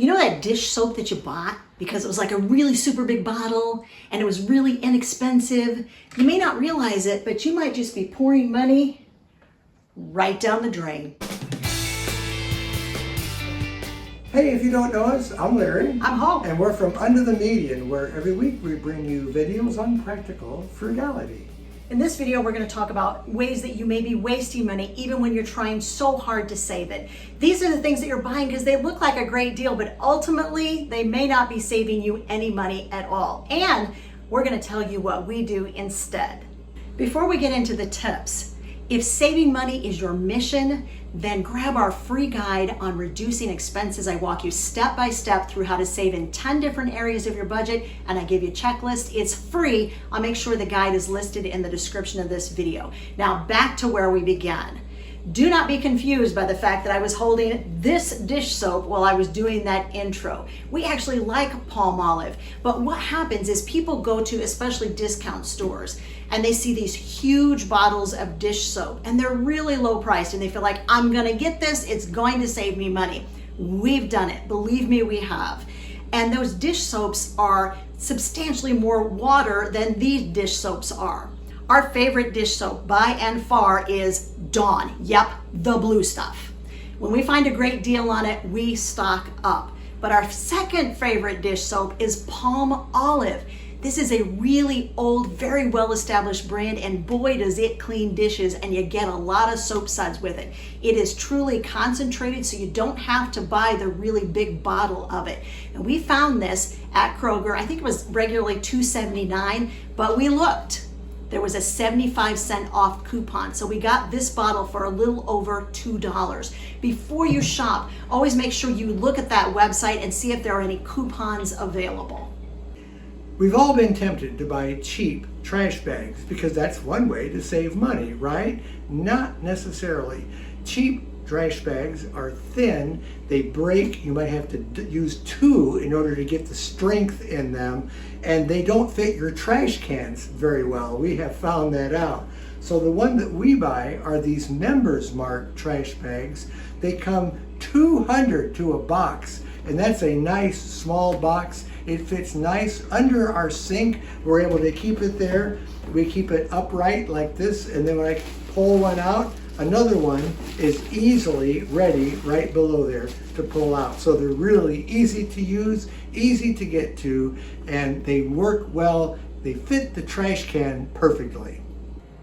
You know that dish soap that you bought because it was like a really super big bottle and it was really inexpensive? You may not realize it, but you might just be pouring money right down the drain. Hey, if you don't know us, I'm Larry. I'm Hallam. And we're from Under the Median, where every week we bring you videos on practical frugality. In this video, we're going to talk about ways that you may be wasting money even when you're trying so hard to save it. These are the things that you're buying because they look like a great deal, but ultimately they may not be saving you any money at all. And we're going to tell you what we do instead. Before we get into the tips, if saving money is your mission, then grab our free guide on reducing expenses. I walk you step by step through how to save in 10 different areas of your budget, and I give you a checklist. It's free. I'll make sure the guide is listed in the description of this video. Now back to where we began. Do not be confused by the fact that I was holding this dish soap while I was doing that intro. We actually like Palmolive, but what happens is people go to especially discount stores and they see these huge bottles of dish soap and they're really low priced and they feel like, I'm gonna get this, it's going to save me money. We've done it, believe me, we have. And those dish soaps are substantially more water than these dish soaps are. Our favorite dish soap by and far is Dawn. Yep, the blue stuff. When we find a great deal on it, we stock up. But our second favorite dish soap is Palmolive. This is a really old, very well-established brand, and boy does it clean dishes, and you get a lot of soap suds with it. It is truly concentrated, so you don't have to buy the really big bottle of it. And we found this at Kroger. I think it was regularly $2.79, but we looked. There was a 75-cent off coupon. So we got this bottle for a little over $2. Before you shop, always make sure you look at that website and see if there are any coupons available. We've all been tempted to buy cheap trash bags because that's one way to save money, right? Not necessarily. Cheap trash bags are thin, they break, you might have to use two in order to get the strength in them, and they don't fit your trash cans very well. We have found that out. So the one that we buy are these Members Mark trash bags. They come 200 to a box, and that's a nice small box. It fits nice under our sink. We're able to keep it there. We keep it upright like this, and then when I pull one out, another one is easily ready right below there to pull out. So they're really easy to use, easy to get to, and they work well. They fit the trash can perfectly.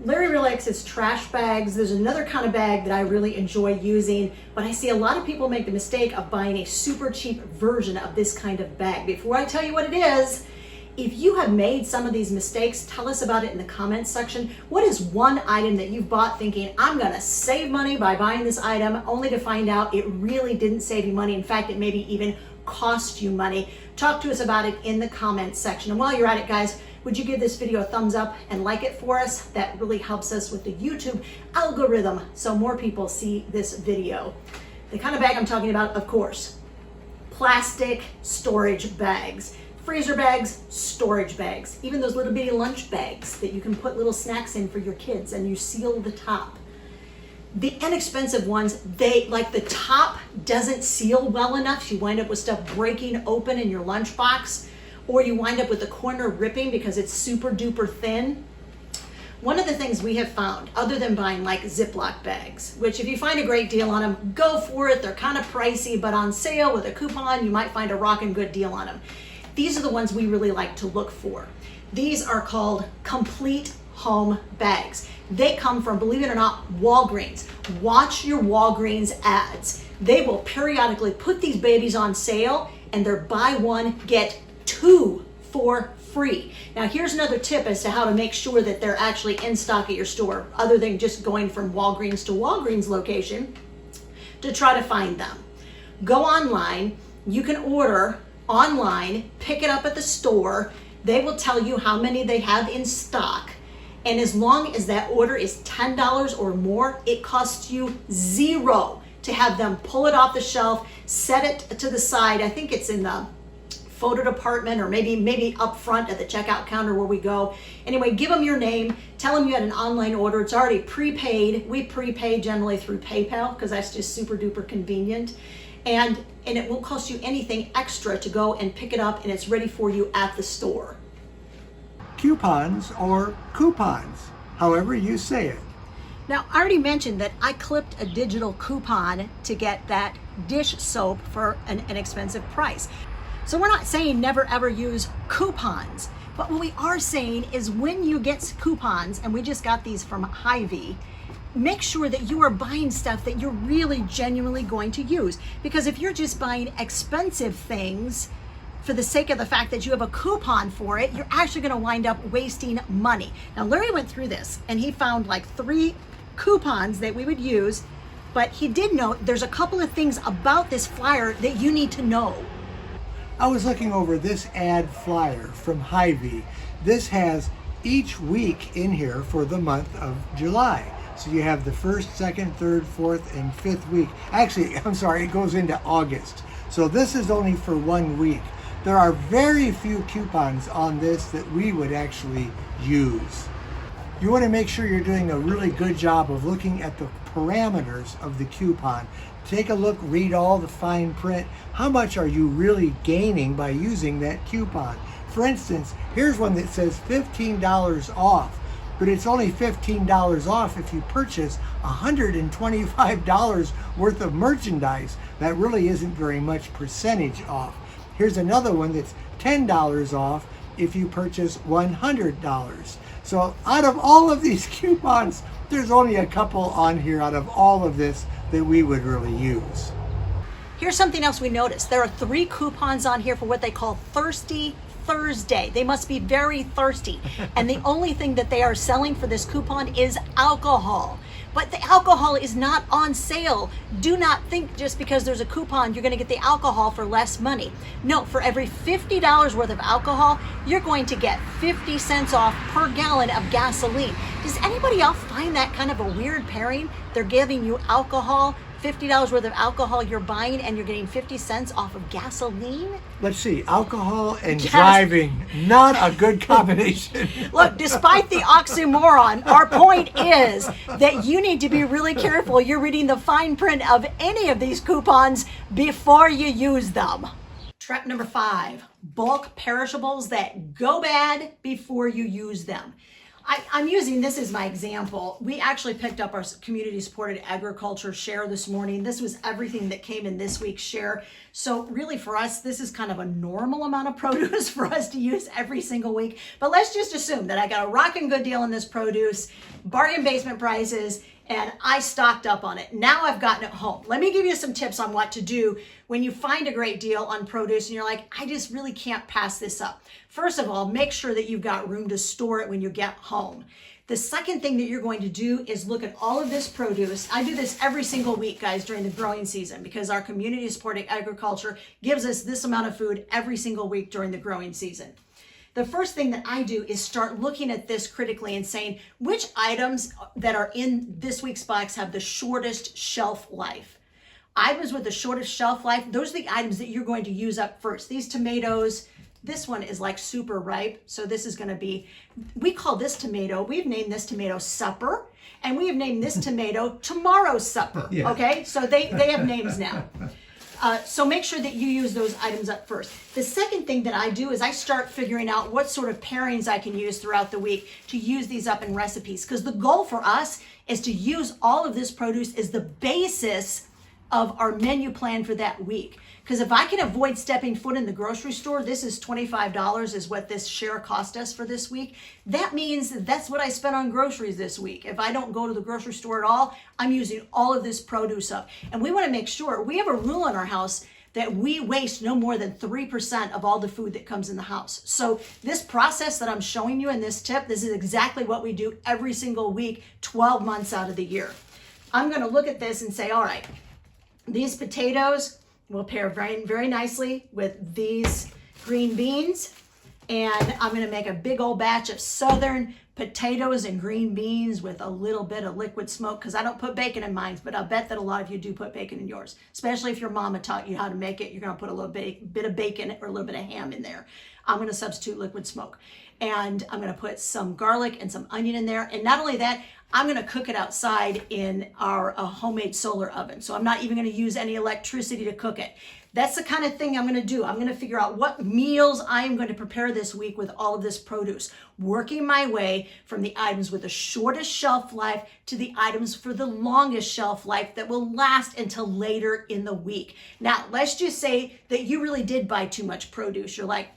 Larry really likes his trash bags. There's another kind of bag that I really enjoy using, but I see a lot of people make the mistake of buying a super cheap version of this kind of bag. Before I tell you what it is, if you have made some of these mistakes, tell us about it in the comments section. What is one item that you've bought thinking, I'm gonna save money by buying this item, only to find out it really didn't save you money. In fact, it maybe even cost you money. Talk to us about it in the comments section. And while you're at it, guys, would you give this video a thumbs up and like it for us? That really helps us with the YouTube algorithm so more people see this video. The kind of bag I'm talking about, of course, plastic storage bags. Freezer bags, storage bags, even those little bitty lunch bags that you can put little snacks in for your kids and you seal the top. The inexpensive ones, the top doesn't seal well enough. You wind up with stuff breaking open in your lunchbox, or you wind up with the corner ripping because it's super duper thin. One of the things we have found, other than buying like Ziploc bags, which if you find a great deal on them, go for it. They're kind of pricey, but on sale with a coupon, you might find a rockin' good deal on them. These are the ones we really like to look for. These are called complete home bags. They come from, believe it or not, Walgreens. Watch your Walgreens ads. They will periodically put these babies on sale and they're buy one, get two for free. Now here's another tip as to how to make sure that they're actually in stock at your store, other than just going from Walgreens to Walgreens location to try to find them. Go online, you can order online, pick it up at the store. They will tell you how many they have in stock. And as long as that order is $10 or more, it costs you $0 to have them pull it off the shelf, set it to the side. I think it's in the photo department or maybe up front at the checkout counter where we go. Anyway, give them your name, tell them you had an online order. It's already prepaid. We prepay generally through PayPal because that's just super duper convenient. and it won't cost you anything extra to go and pick it up, and it's ready for you at the store. Coupons or coupons, however you say it. Now, I already mentioned that I clipped a digital coupon to get that dish soap for an inexpensive price. So we're not saying never ever use coupons, but what we are saying is when you get coupons, and we just got these from Hy-Vee, make sure that you are buying stuff that you're really genuinely going to use. Because if you're just buying expensive things for the sake of the fact that you have a coupon for it, you're actually going to wind up wasting money. Now, Larry went through this and he found like 3 coupons that we would use, but he did note there's a couple of things about this flyer that you need to know. I was looking over this ad flyer from Hy-Vee. This has each week in here for the month of July. So you have the 1st, 2nd, 3rd, 4th, and 5th week. Actually, I'm sorry, it goes into August. So this is only for 1 week. There are very few coupons on this that we would actually use. You want to make sure you're doing a really good job of looking at the parameters of the coupon. Take a look, read all the fine print. How much are you really gaining by using that coupon? For instance, here's one that says $15 off, but it's only $15 off if you purchase $125 worth of merchandise. That really isn't very much percentage off. Here's another one that's $10 off if you purchase $100. So out of all of these coupons, there's only a couple on here out of all of this that we would really use. Here's something else we noticed. There are 3 coupons on here for what they call Thirsty Thursday. They must be very thirsty. And the only thing that they are selling for this coupon is alcohol. But the alcohol is not on sale. Do not think just because there's a coupon you're going to get the alcohol for less money. No, for every $50 worth of alcohol, you're going to get 50 cents off per gallon of gasoline. Does anybody else find that kind of a weird pairing? They're giving you alcohol, $50 worth of alcohol you're buying, and you're getting 50 cents off of gasoline? Let's see, alcohol and driving, not a good combination. Look, despite the oxymoron, our point is that you need to be really careful. You're reading the fine print of any of these coupons before you use them. Trap number 5, bulk perishables that go bad before you use them. I'm using this as my example. We actually picked up our community supported agriculture share this morning. This was everything that came in this week's share. So really for us, this is kind of a normal amount of produce for us to use every single week. But let's just assume that I got a rockin' good deal on this produce, bargain basement prices, and I stocked up on it. Now I've gotten it home. Let me give you some tips on what to do when you find a great deal on produce and you're like, I just really can't pass this up. First of all, make sure that you've got room to store it when you get home. The second thing that you're going to do is look at all of this produce. I do this every single week, guys, during the growing season because our community supporting agriculture gives us this amount of food every single week during the growing season. The first thing that I do is start looking at this critically and saying which items that are in this week's box have the shortest shelf life. Items with the shortest shelf life, those are the items that you're going to use up first. These tomatoes, this one is like super ripe. So this is going to be, we call this tomato, we've named this tomato Supper, and we have named this tomato Tomorrow's Supper. Yeah. Okay, so they have names now. So make sure that you use those items up first. The second thing that I do is I start figuring out what sort of pairings I can use throughout the week to use these up in recipes. Because the goal for us is to use all of this produce as the basis of our menu plan for that week. Because if I can avoid stepping foot in the grocery store, this is $25 is what this share cost us for this week. That means that's what I spent on groceries this week. If I don't go to the grocery store at all, I'm using all of this produce up. And we want to make sure, we have a rule in our house that we waste no more than 3% of all the food that comes in the house. So this process that I'm showing you in this tip, this is exactly what we do every single week, 12 months out of the year. I'm going to look at this and say, all right, these potatoes will pair very, very nicely with these green beans. And I'm going to make a big old batch of southern potatoes and green beans with a little bit of liquid smoke, because I don't put bacon in mine, but I'll bet that a lot of you do put bacon in yours, especially if your mama taught you how to make it. You're going to put a little bit of bacon or a little bit of ham in there. I'm going to substitute liquid smoke. And I'm going to put some garlic and some onion in there. And not only that, I'm going to cook it outside in our homemade solar oven. So I'm not even going to use any electricity to cook it. That's the kind of thing I'm going to do. I'm going to figure out what meals I'm going to prepare this week with all of this produce, working my way from the items with the shortest shelf life to the items for the longest shelf life that will last until later in the week. Now, let's just say that you really did buy too much produce. You're like,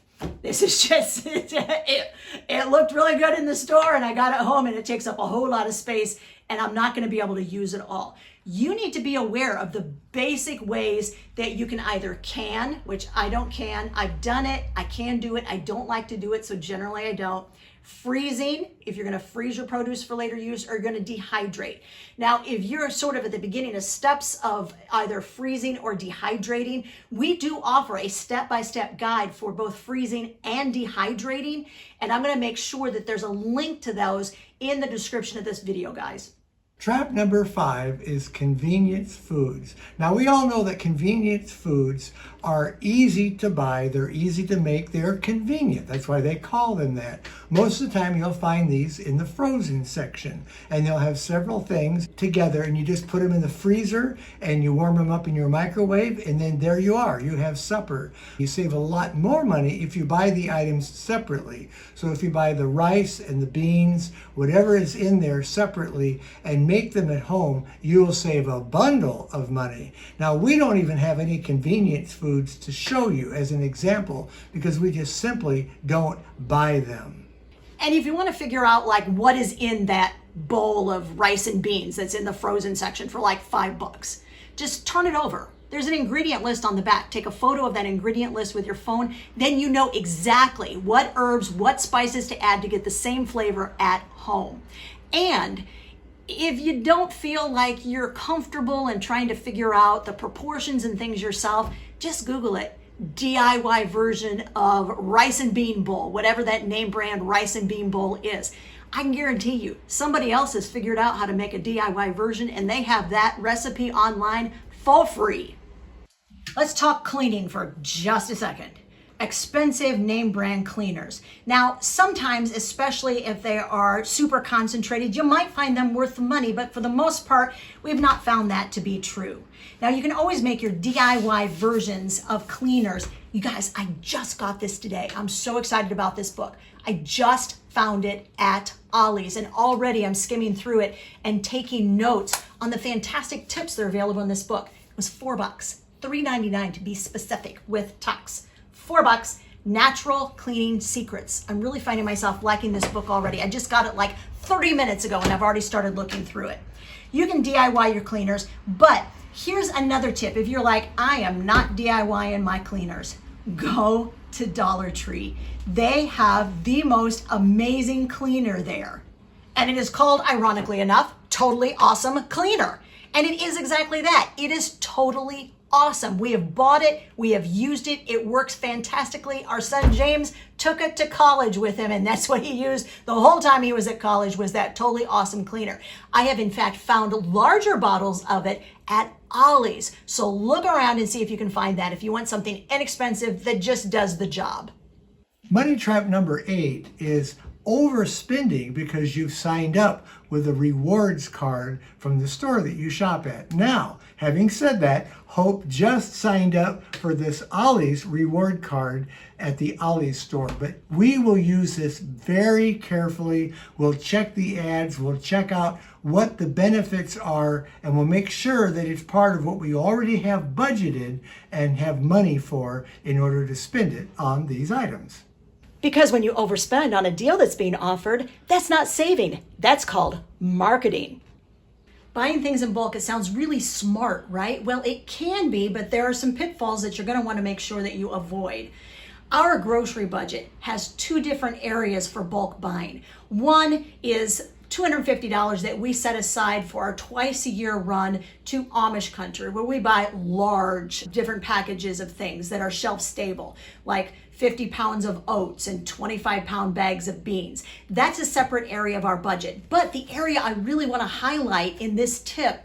this is just, it looked really good in the store and I got it home and it takes up a whole lot of space and I'm not going to be able to use it all. You need to be aware of the basic ways that you can either can, which I don't can, I've done it, I can do it, I don't like to do it, so generally I don't. Freezing, if you're going to freeze your produce for later use, or you're going to dehydrate. Now, if you're sort of at the beginning of steps of either freezing or dehydrating, we do offer a step-by-step guide for both freezing and dehydrating, and I'm going to make sure that there's a link to those in the description of this video, guys. Trap number 5 is convenience foods. Now we all know that convenience foods are easy to buy, they're easy to make, they're convenient. That's why they call them that. Most of the time you'll find these in the frozen section and they'll have several things together and you just put them in the freezer and you warm them up in your microwave and then there you are, you have supper. You save a lot more money if you buy the items separately. So if you buy the rice and the beans, whatever is in there separately and make them at home, you will save a bundle of money. Now we don't even have any convenience foods to show you as an example because we just simply don't buy them. And if you want to figure out like what is in that bowl of rice and beans that's in the frozen section for like $5, just turn it over. There's an ingredient list on the back. Take a photo of that ingredient list with your phone. Then you know exactly what herbs, what spices to add to get the same flavor at home. And if you don't feel like you're comfortable in trying to figure out the proportions and things yourself, just Google it. DIY version of rice and bean bowl, whatever that name brand rice and bean bowl is. I can guarantee you somebody else has figured out how to make a DIY version and they have that recipe online for free. Let's talk cleaning for just a second. Expensive name brand cleaners. Now, sometimes, especially if they are super concentrated, you might find them worth the money, but for the most part, we've not found that to be true. Now, you can always make your DIY versions of cleaners. You guys, I just got this today. I'm so excited about this book. I just found it at Ollie's and already I'm skimming through it and taking notes on the fantastic tips that are available in this book. It was $4, $3.99 to be specific with tax. $4, Natural Cleaning Secrets. I'm really finding myself liking this book already. I just got it like 30 minutes ago and I've already started looking through it. You can DIY your cleaners, but here's another tip. If you're like, I am not DIYing my cleaners, go to Dollar Tree. They have the most amazing cleaner there. And it is called, ironically enough, Totally Awesome Cleaner. And it is exactly that. It is totally awesome. We have bought it. We have used it. It works fantastically. Our son James took it to college with him, and that's what he used the whole time he was at college, was that Totally Awesome Cleaner. I have, in fact, found larger bottles of it at Ollie's. So look around and see if you can find that if you want something inexpensive that just does the job. Money trap number 8 is overspending because you've signed up with a rewards card from the store that you shop at. Now, having said that, Hope just signed up for this Ollie's reward card at the Ollie's store, but we will use this very carefully. We'll check the ads, we'll check out what the benefits are, and we'll make sure that it's part of what we already have budgeted and have money for in order to spend it on these items. Because when you overspend on a deal that's being offered, that's not saving. That's called marketing. Buying things in bulk, it sounds really smart, right? Well, it can be, but there are some pitfalls that you're going to want to make sure that you avoid. Our grocery budget has 2 different areas for bulk buying. One is $250 that we set aside for our twice-a-year run to Amish country, where we buy large different packages of things that are shelf stable, like 50 pounds of oats and 25-pound bags of beans. That's a separate area of our budget. But the area I really want to highlight in this tip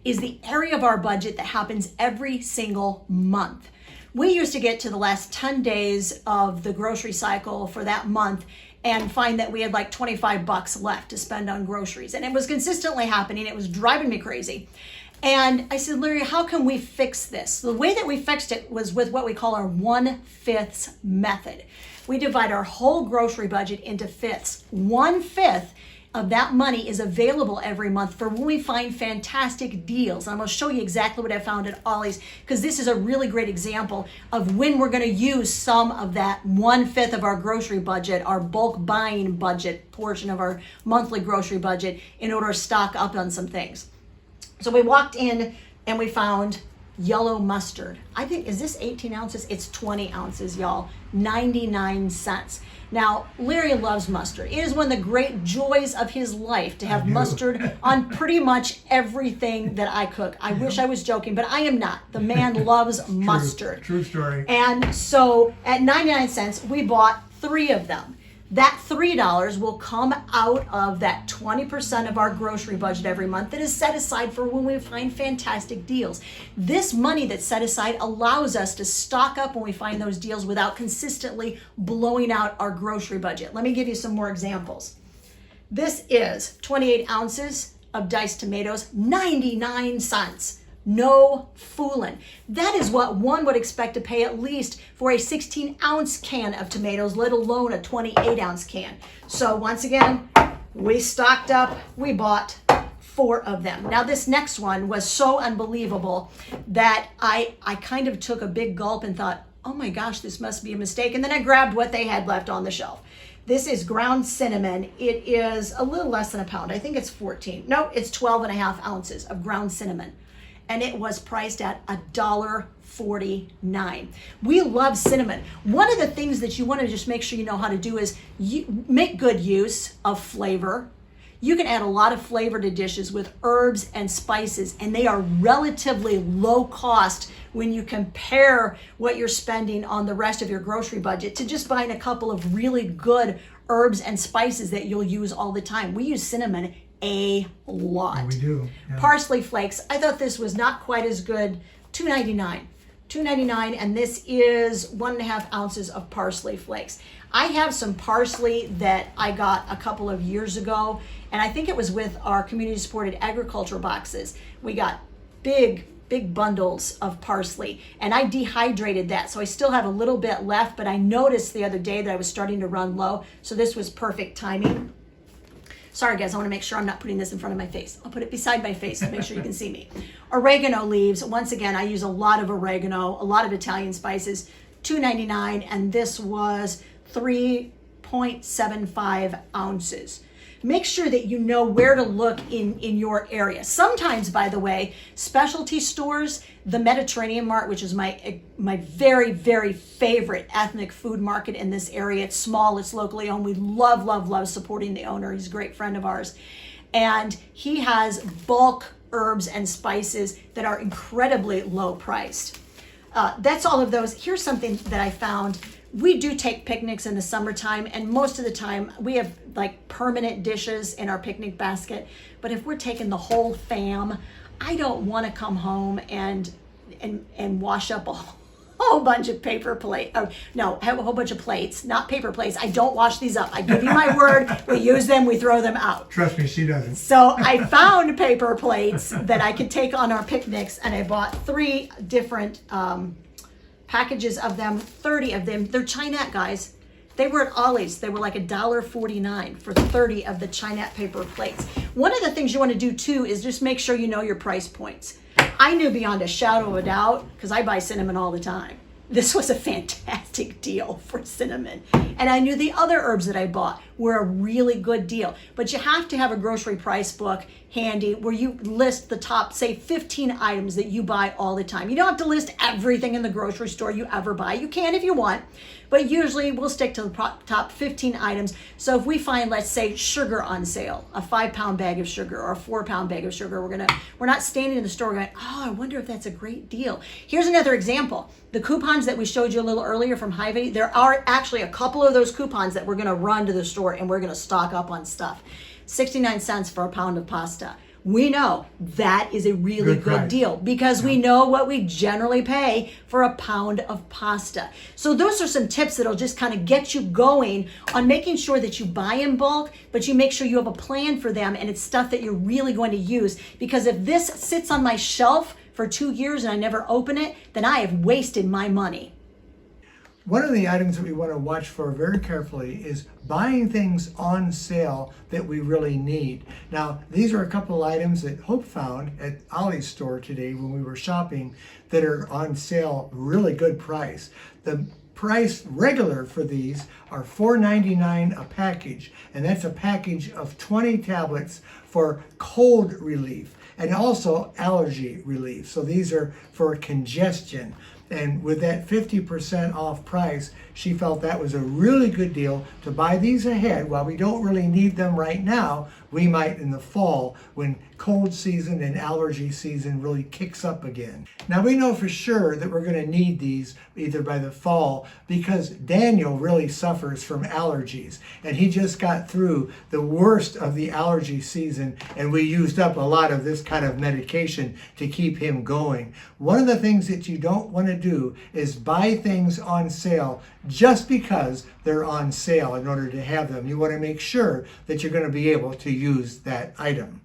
is the area of our budget that happens every single month. We used to get to the last 10 days of the grocery cycle for that month, and find that we had like 25 bucks left to spend on groceries. And it was consistently happening. It was driving me crazy. And I said, Larry, how can we fix this? The way that we fixed it was with what we call our 1/5 method. We divide our whole grocery budget into fifths. 1/5 of that money is available every month for when we find fantastic deals. And I'm going to show you exactly what I found at Ollie's, because this is a really great example of when we're going to use some of that 1/5 of our grocery budget, our bulk buying budget portion of our monthly grocery budget, in order to stock up on some things. So we walked in and we found yellow mustard. I think, is this 18 ounces? It's 20 ounces, y'all. 99 cents. Now, Larry loves mustard. It is one of the great joys of his life to have mustard on pretty much everything that I cook. I wish I was joking, but I am not. The man loves mustard. True story. And so at 99 cents, we bought 3 of them. That $3 will come out of that 20% of our grocery budget every month that is set aside for when we find fantastic deals. This money that's set aside allows us to stock up when we find those deals without consistently blowing out our grocery budget. Let me give you some more examples. This is 28 ounces of diced tomatoes, 99 cents. No fooling. That is what one would expect to pay at least for a 16-ounce can of tomatoes, let alone a 28-ounce can. So once again, we stocked up. We bought 4 of them. Now this next one was so unbelievable that I kind of took a big gulp and thought, oh my gosh, this must be a mistake. And then I grabbed what they had left on the shelf. This is ground cinnamon. It is a little less than a pound. I think it's 14. No, it's 12.5 ounces of ground cinnamon. And it was priced at $1.49. We love cinnamon. One of the things that you want to just make sure you know how to do is make good use of flavor. You can add a lot of flavor to dishes with herbs and spices, and they are relatively low cost when you compare what you're spending on the rest of your grocery budget to just buying a couple of really good herbs and spices that you'll use all the time. We use cinnamon a lot. Yeah, we do. Yeah. Parsley flakes. I thought this was not quite as good. $2.99. $2.99, and this is 1.5 ounces of parsley flakes. I have some parsley that I got a couple of years ago, and I think it was with our community supported agriculture boxes. We got big bundles of parsley, and I dehydrated that, so I still have a little bit left, but I noticed the other day that I was starting to run low, so this was perfect timing. Sorry guys, I want to make sure I'm not putting this in front of my face. I'll put it beside my face to make sure you can see me. Oregano leaves. Once again, I use a lot of oregano, a lot of Italian spices. $2.99, and this was 3.75 ounces. Make sure that you know where to look in your area. Sometimes, by the way, specialty stores, the Mediterranean Mart, which is my very, very favorite ethnic food market in this area. It's small, it's locally owned. We love supporting the owner. He's a great friend of ours. And he has bulk herbs and spices that are incredibly low priced. That's all of those. Here's something that I found. We do take picnics in the summertime, and most of the time we have like permanent dishes in our picnic basket. But if we're taking the whole fam, I don't want to come home and wash up a whole bunch of paper plate. No, have a whole bunch of plates, not paper plates. I don't wash these up. I give you my word. We use them, we throw them out. Trust me, she doesn't. So I found paper plates that I could take on our picnics, and I bought 3 different packages of them, 30 of them. They're Chinette, guys. They were at Ollie's. They were like $1.49 for 30 of the Chinette paper plates. One of the things you want to do too is just make sure you know your price points. I knew beyond a shadow of a doubt, because I buy cinnamon all the time, this was a fantastic deal for cinnamon. And I knew the other herbs that I bought were a really good deal. But you have to have a grocery price book handy where you list the top, say, 15 items that you buy all the time. You don't have to list everything in the grocery store you ever buy. You can if you want, but usually we'll stick to the top 15 items. So if we find, let's say, sugar on sale, a 5-pound bag of sugar or a 4-pound bag of sugar, we're not standing in the store going, oh, I wonder if that's a great deal. Here's another example. The coupons that we showed you a little earlier from Hy-Vee, there are actually a couple of those coupons that we're going to run to the store and we're going to stock up on stuff. 69 cents for a pound of pasta. we know that is a really Good good price. deal because we know what we generally pay for a pound of pasta. So those are some tips that'll just kind of get you going on making sure that you buy in bulk, but you make sure you have a plan for them and it's stuff that you're really going to use. Because if this sits on my shelf for 2 years and I never open it, then I have wasted my money. One of the items that we want to watch for very carefully is buying things on sale that we really need. Now, these are a couple of items that Hope found at Ollie's store today when we were shopping that are on sale, really good price. The price regular for these are $4.99 a package, and that's a package of 20 tablets for cold relief and also allergy relief. So these are for congestion. And with that 50% off price, she felt that was a really good deal to buy these ahead. While we don't really need them right now, we might in the fall when cold season and allergy season really kicks up again. Now we know for sure that we're going to need these either by the fall because Daniel really suffers from allergies and he just got through the worst of the allergy season and we used up a lot of this kind of medication to keep him going. One of the things that you don't want to do is buy things on sale just because they're on sale in order to have them. You want to make sure that you're going to be able to use that item.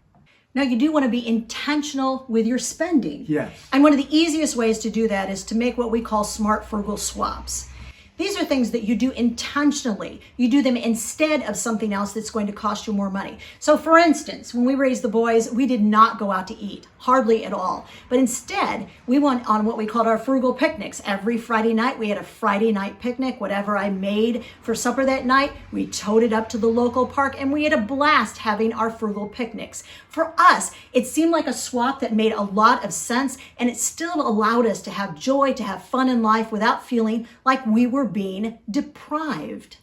Now, you do want to be intentional with your spending. Yes. And one of the easiest ways to do that is to make what we call smart frugal swaps. These are things that you do intentionally. You do them instead of something else that's going to cost you more money. So for instance, when we raised the boys, we did not go out to eat, hardly at all. But instead, we went on what we called our frugal picnics. Every Friday night, we had a Friday night picnic. Whatever I made for supper that night, we towed it up to the local park and we had a blast having our frugal picnics. For us, it seemed like a swap that made a lot of sense and it still allowed us to have joy, to have fun in life without feeling like we were being deprived.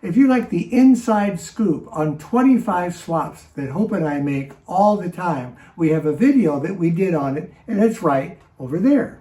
If you like the inside scoop on 25 swaps that Hope and I make all the time, we have a video that we did on it, and it's right over there.